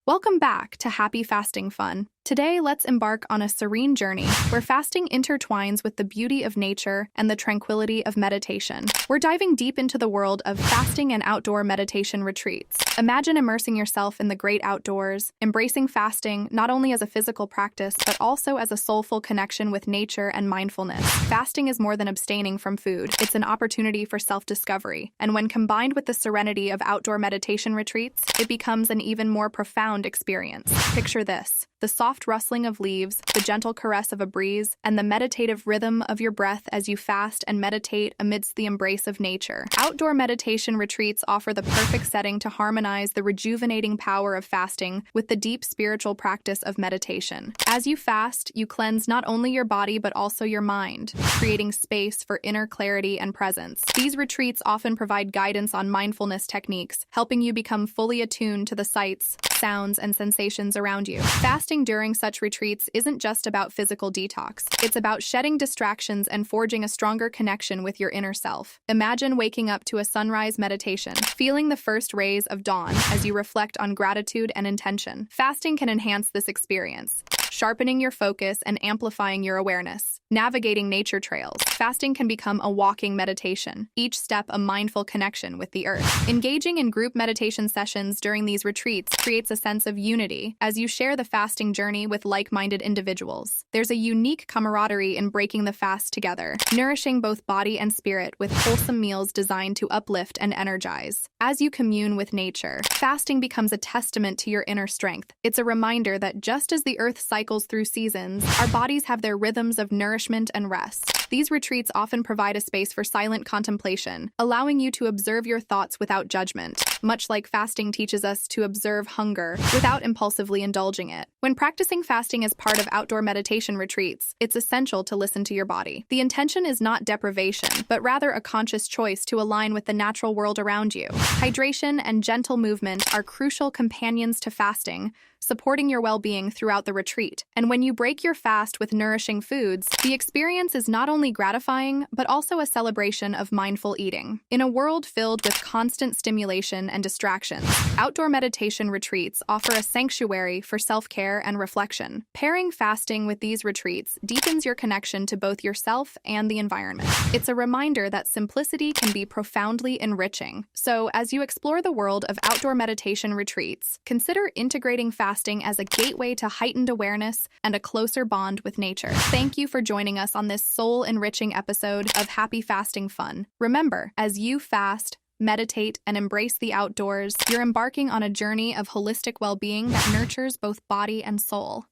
Welcome back to Happy Fasting Fun. Today, let's embark on a serene journey where fasting intertwines with the beauty of nature and the tranquility of meditation. We're diving deep into the world of fasting and outdoor meditation retreats. Imagine immersing yourself in the great outdoors, embracing fasting not only as a physical practice, but also as a soulful connection with nature and mindfulness. Fasting is more than abstaining from food. It's an opportunity for self-discovery. And when combined with the serenity of outdoor meditation retreats, it becomes an even more profound experience. Picture this: the soft rustling of leaves, the gentle caress of a breeze, and the meditative rhythm of your breath as you fast and meditate amidst the embrace of nature. Outdoor meditation retreats offer the perfect setting to harmonize the rejuvenating power of fasting with the deep spiritual practice of meditation. As you fast, you cleanse not only your body but also your mind, creating space for inner clarity and presence. These retreats often provide guidance on mindfulness techniques, helping you become fully attuned to the sights, sounds, and sensations around you. Fasting during such retreats isn't just about physical detox. It's about shedding distractions and forging a stronger connection with your inner self. Imagine waking up to a sunrise meditation, feeling the first rays of dawn as you reflect on gratitude and intention. Fasting can enhance this experience, sharpening your focus and amplifying your awareness. Navigating nature trails, fasting can become a walking meditation, each step a mindful connection with the earth. Engaging in group meditation sessions during these retreats creates a sense of unity as you share the fasting journey with like-minded individuals. There's a unique camaraderie in breaking the fast together, nourishing both body and spirit with wholesome meals designed to uplift and energize. As you commune with nature, fasting becomes a testament to your inner strength. It's a reminder that just as the earth cycles through seasons, our bodies have their rhythms of nourishment and rest. These retreats often provide a space for silent contemplation, allowing you to observe your thoughts without judgment, much like fasting teaches us to observe hunger without impulsively indulging it. When practicing fasting as part of outdoor meditation retreats, it's essential to listen to your body. The intention is not deprivation, but rather a conscious choice to align with the natural world around you. Hydration and gentle movement are crucial companions to fasting, supporting your well-being throughout the retreat. And when you break your fast with nourishing foods, the experience is not only gratifying, but also a celebration of mindful eating. In a world filled with constant stimulation and distractions, outdoor meditation retreats offer a sanctuary for self-care and reflection. Pairing fasting with these retreats deepens your connection to both yourself and the environment. It's a reminder that simplicity can be profoundly enriching. So, as you explore the world of outdoor meditation retreats, consider integrating fasting as a gateway to heightened awareness and a closer bond with nature. Thank you for joining us on this soul-enriching episode of Happy Fasting Fun. Remember, as you fast, meditate, and embrace the outdoors, you're embarking on a journey of holistic well-being that nurtures both body and soul.